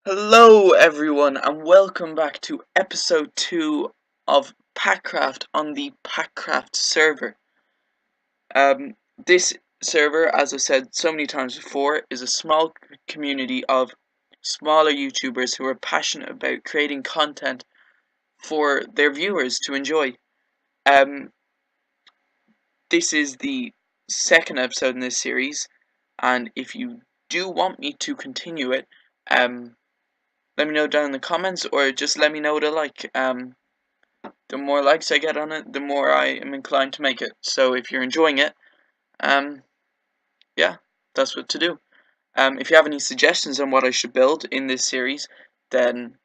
Hello everyone and welcome back to episode 2 of PackCraft on the PackCraft server. This server, as I said so many times before, is a small community of smaller YouTubers who are passionate about creating content for their viewers to enjoy. Um, this is the second episode in this series, and if you do want me to continue it, let me know down in the comments, or just let me know the more likes I get on it, the more I am inclined to make it. So if you're enjoying it, yeah, that's what to do. If you have any suggestions on what I should build in this series, then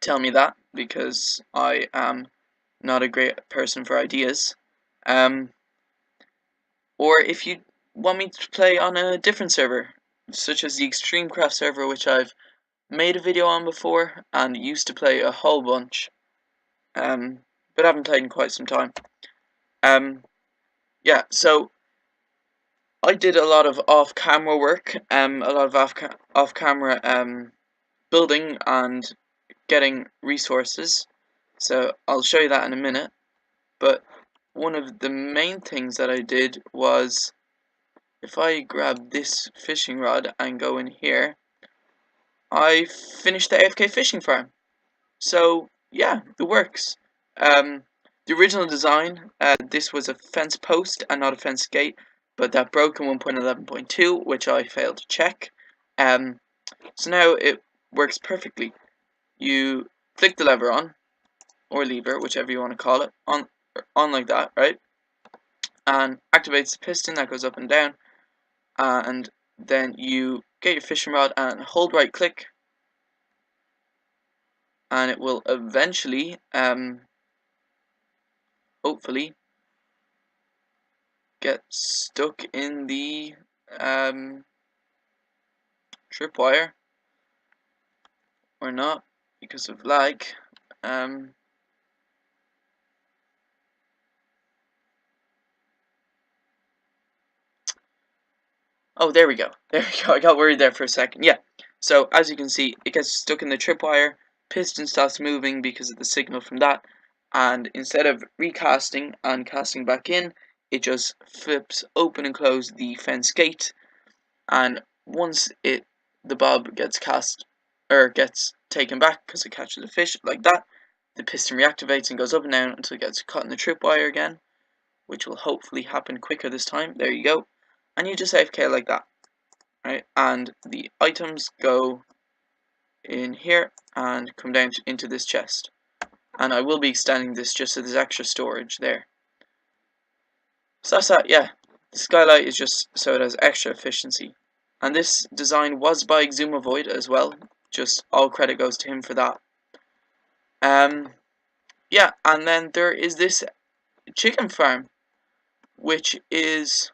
tell me that, because I am not a great person for ideas. Or if you want me to play on a different server, such as the Extremecraft server, which I've made a video on before and used to play a whole bunch, but haven't played in quite some time. Yeah, so I did a lot of off-camera work, a lot of off-camera building and getting resources. So I'll show you that in a minute. But one of the main things that I did was, if I grab this fishing rod and go in here, I finished the AFK fishing farm. So yeah, it works. The original design, this was a fence post and not a fence gate, but that broke in 1.11.2, which I failed to check. So now it works perfectly. You flick the lever on, or lever, whichever you want to call it, on like that, right? And activates the piston that goes up and down, and then you get your fishing rod and hold right click, and it will eventually, hopefully, get stuck in the tripwire, or not, because of lag. Oh, there we go. There we go. I got worried there for a second. Yeah. So as you can see, it gets stuck in the tripwire. Piston stops moving because of the signal from that, and instead of recasting and casting back in, it just flips open and close the fence gate. And once the bob gets cast, or gets taken back because it catches a fish like that, the piston reactivates and goes up and down until it gets caught in the tripwire again, which will hopefully happen quicker this time. There you go. And you just AFK like that, right? And the items go in here and come down into this chest. And I will be extending this just so there's extra storage there. So that's that, yeah. The skylight is just so it has extra efficiency. And this design was by Exumavoid as well. Just all credit goes to him for that. Yeah, and then there is this chicken farm, which is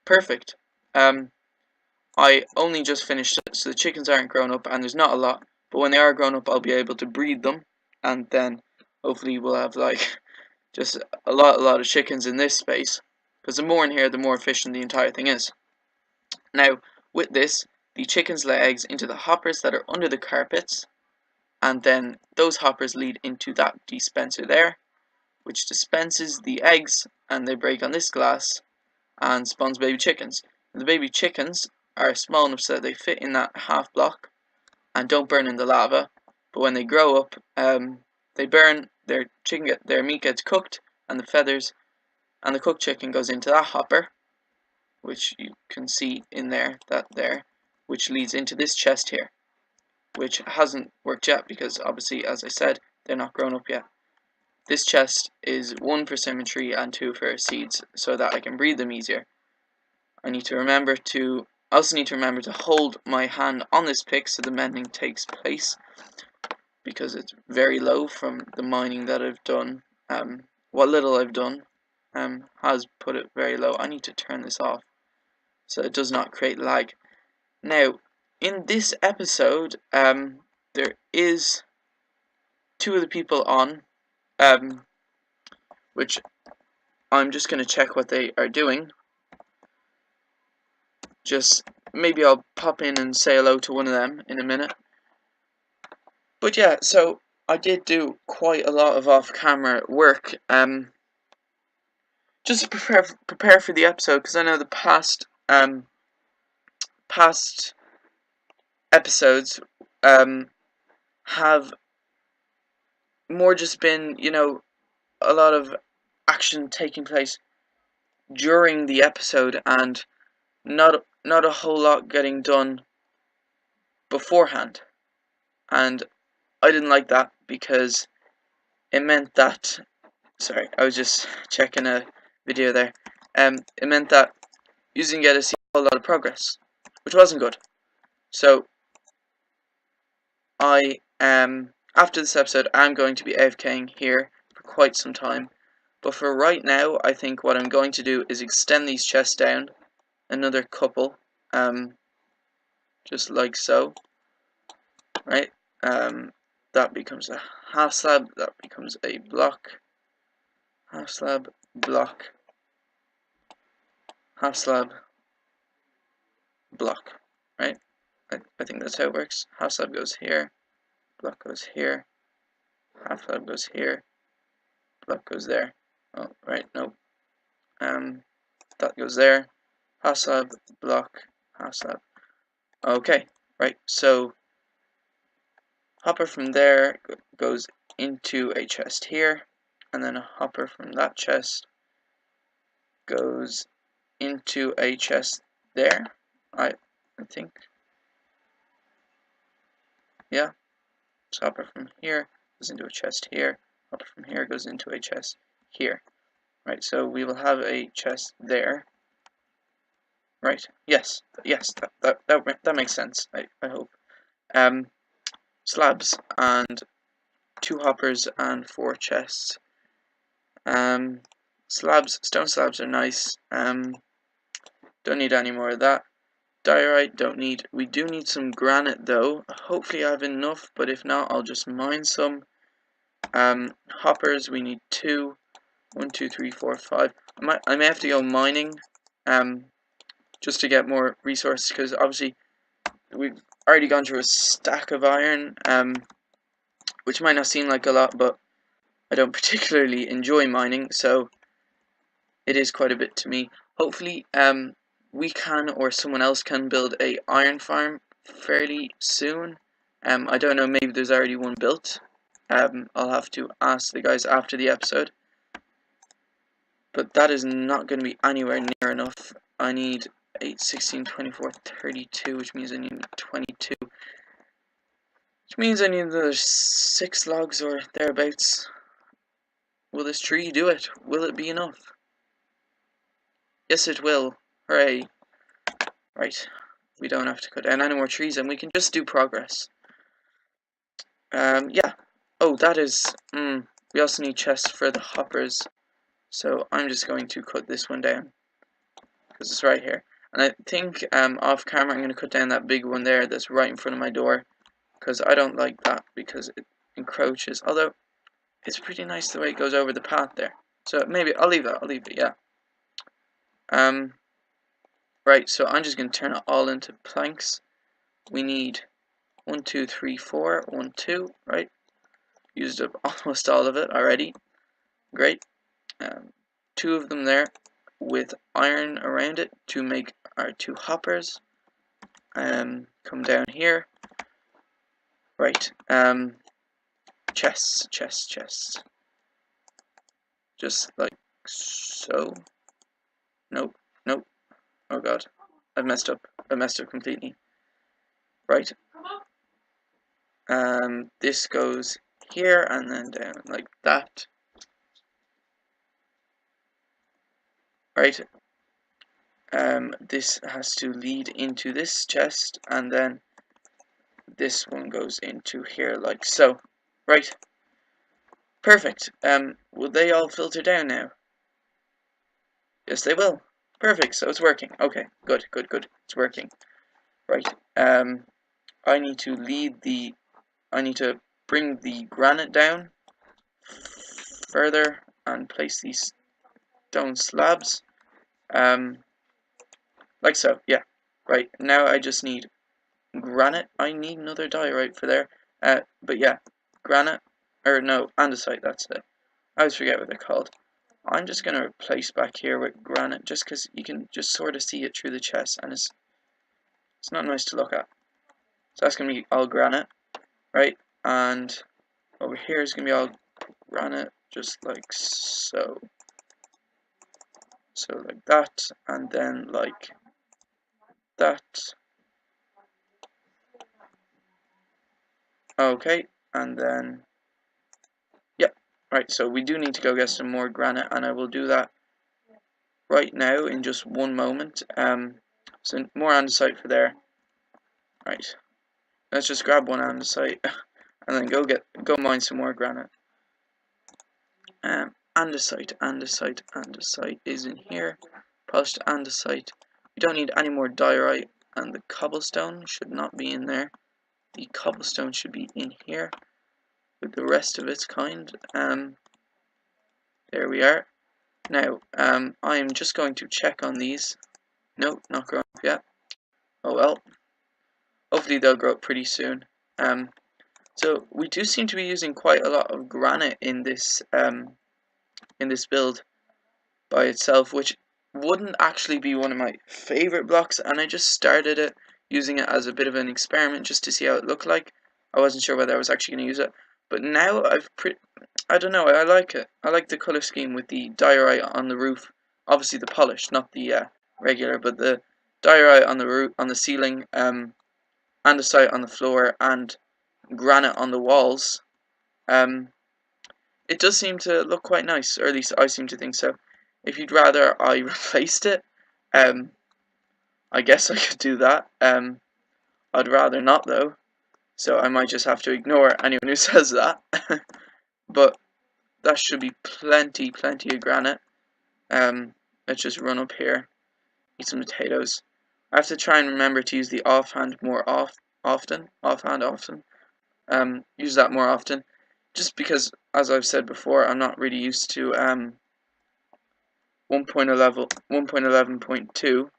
perfect. I only just finished it, so the chickens aren't grown up, and there's not a lot. But when they are grown up, I'll be able to breed them, and then hopefully we'll have like just a lot of chickens in this space. Because the more in here, the more efficient the entire thing is. Now, with this, the chickens lay eggs into the hoppers that are under the carpets, and then those hoppers lead into that dispenser there, which dispenses the eggs, and they break on this glass and spawns baby chickens. And the baby chickens are small enough so that they fit in that half block and don't burn in the lava. But when they grow up, they burn. Their meat gets cooked, and the feathers and the cooked chicken goes into that hopper, which you can see in there, which leads into this chest here, which hasn't worked yet because obviously, as I said, they're not grown up yet. This chest is 1 for symmetry and 2 for seeds, so that I can breed them easier. I also need to remember to hold my hand on this pick so the mending takes place, because it's very low from the mining that I've done. What little I've done has put it very low. I need to turn this off so it does not create lag. Now, in this episode, there is 2 of the people on, which I'm just going to check what they are doing, just maybe I'll pop in and say hello to one of them in a minute. But yeah, so I did do quite a lot of off-camera work, just to prepare for the episode, because I know the past episodes have more just been, you know, a lot of action taking place during the episode and not a whole lot getting done beforehand. And I didn't like that because it meant that, sorry, I was just checking a video there. It meant that you didn't get to see a whole lot of progress, which wasn't good. So I after this episode, I'm going to be AFKing here for quite some time. But for right now, I think what I'm going to do is extend these chests down another couple, just like so, right? That becomes a half slab, that becomes a block, half slab, block, half slab, block, right? I think that's how it works. Half slab goes here, block goes here, half slab goes here, block goes there. Oh, right, no. That goes there. Half slab, block, half slab. Okay, right, so hopper from there goes into a chest here, and then a hopper from that chest goes into a chest there. I think. Yeah. So hopper from here goes into a chest here. Hopper from here goes into a chest here. Right, so we will have a chest there. Right. Yes. Yes. That makes sense. I hope. Slabs and 2 hoppers and 4 chests. Slabs, stone slabs are nice. Don't need any more of that. Diorite, don't need. We do need some granite though. Hopefully I have enough, but if not, I'll just mine some. Hoppers, we need 2. 1, 2, 3, 4, 5. I may have to go mining, just to get more resources, because obviously we've already gone through a stack of iron, which might not seem like a lot, but I don't particularly enjoy mining, so it is quite a bit to me. Hopefully, we can, or someone else can, build a iron farm fairly soon. I don't know, maybe there's already one built. I'll have to ask the guys after the episode. But that is not going to be anywhere near enough. I need 8, 16, 24, 32, which means I need 22. Which means I need another 6 logs or thereabouts. Will this tree do it? Will it be enough? Yes, it will. Hooray. Right. We don't have to cut down any more trees, and we can just do progress. Yeah. Oh, that is... we also need chests for the hoppers. So I'm just going to cut this one down, because it's right here. And I think off camera I'm going to cut down that big one there that's right in front of my door, because I don't like that because it encroaches. Although it's pretty nice the way it goes over the path there. So maybe I'll leave that. I'll leave it. Yeah. Right. So I'm just going to turn it all into planks. We need 1, 2, 3, 4. 1, 2. Right. Used up almost all of it already. Great. 2 of them there with iron around it to make our 2 hoppers. Come down here. Right. Chests. Just like so. Nope. Oh god. I've messed up. I messed up completely. Right. This goes here and then down like that. Right. This has to lead into this chest, and then this one goes into here like so. Right. Perfect. Will they all filter down now? Yes, they will. Perfect. So it's working. Okay. Good. It's working. Right. I need to bring the granite down further and place these stone slabs. Like so. Yeah. Right, now I just need granite. I need another diorite for there. But yeah, granite, or no, andesite, that's it. I always forget what they're called. I'm just going to replace back here with granite, just because you can just sort of see it through the chest, and it's not nice to look at. So that's going to be all granite, right? And over here is going to be all granite, just like so. So like that, and then like that. Okay, and then, yep, right, so we do need to go get some more granite, and I will do that right now in just one moment. So more andesite for there. Right, let's just grab one andesite, and then go mine some more granite. Andesite is in here. Polished andesite. We don't need any more diorite, and the cobblestone should not be in there. The cobblestone should be in here with the rest of its kind. There we are. Now, I am just going to check on these. Nope, not growing up yet. Oh well. Hopefully they'll grow up pretty soon. So we do seem to be using quite a lot of granite in this build by itself, which wouldn't actually be one of my favorite blocks, and I just started it using it as a bit of an experiment just to see how it looked like. I wasn't sure whether I was actually going to use it, but now I don't know, I like it. I like the color scheme with the diorite on the roof. Obviously the polished, not the regular, but the diorite on the roof, on the ceiling, andesite on the floor, and granite on the walls. It does seem to look quite nice, or at least I seem to think so. If you'd rather I replaced it, I guess I could do that. I'd rather not though, so I might just have to ignore anyone who says that. But that should be plenty of granite. Let's just run up here, eat some potatoes. I have to try and remember to use the offhand more often. Use that more often, just because, as I've said before, I'm not really used to 1.11.2.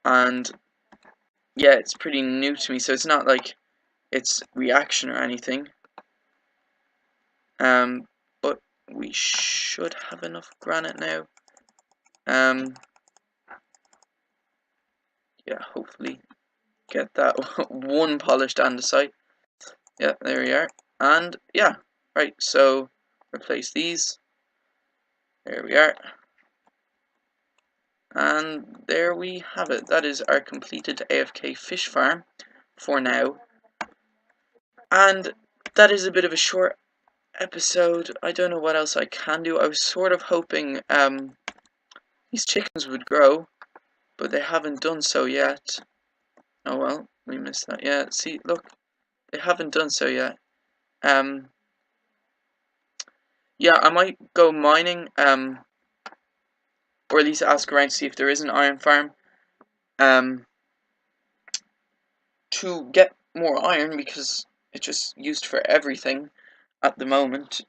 And yeah, it's pretty new to me, so it's not like it's reaction or anything. But we should have enough granite now. Yeah, hopefully get that one polished andesite. Yeah, there we are. And yeah, right, so replace these. There we are. And there we have it. That is our completed AFK fish farm for now. And that is a bit of a short episode. I don't know what else I can do. I was sort of hoping these chickens would grow, but they haven't done so yet. Oh well, we missed that. Yeah, see, look, they haven't done so yet. Yeah, I might go mining, or at least ask around to see if there is an iron farm, to get more iron, because it's just used for everything at the moment.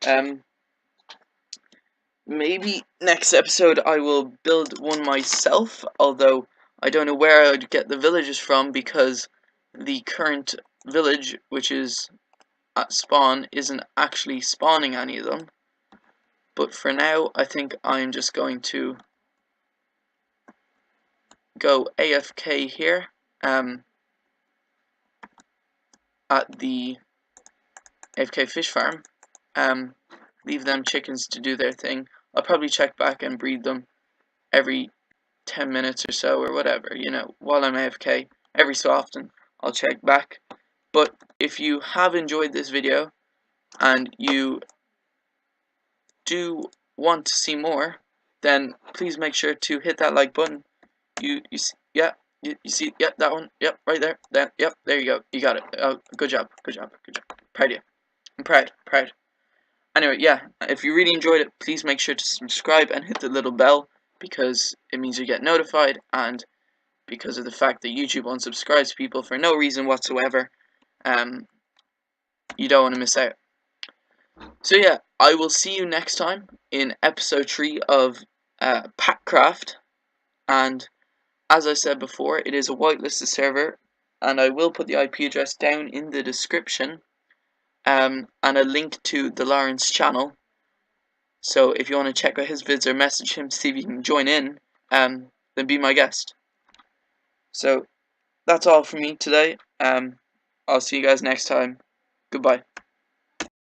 Maybe next episode I will build one myself, although I don't know where I'd get the villagers from, because the current village, which is at spawn, isn't actually spawning any of them. But for now, I think I'm just going to go AFK here, at the AFK fish farm, leave them chickens to do their thing. I'll probably check back and breed them every 10 minutes or so, or whatever, you know, while I'm AFK. Every so often I'll check back. But if you have enjoyed this video and you do want to see more, then please make sure to hit that like button. You see, yeah, you see, yeah, that one, yep, right there, that, yep, there you go, you got it. Oh, good job, proud of you. I'm proud. Anyway, yeah, if you really enjoyed it, please make sure to subscribe and hit the little bell, because it means you get notified, and because of the fact that YouTube unsubscribes people for no reason whatsoever, you don't want to miss out. So yeah, I will see you next time in episode 3 of PackCraft, and as I said before, it is a whitelisted server, and I will put the IP address down in the description, and a link to the Lawrence channel. So if you want to check out his vids or message him to see if you can join in, then be my guest. So that's all from me today. I'll see you guys next time. Goodbye.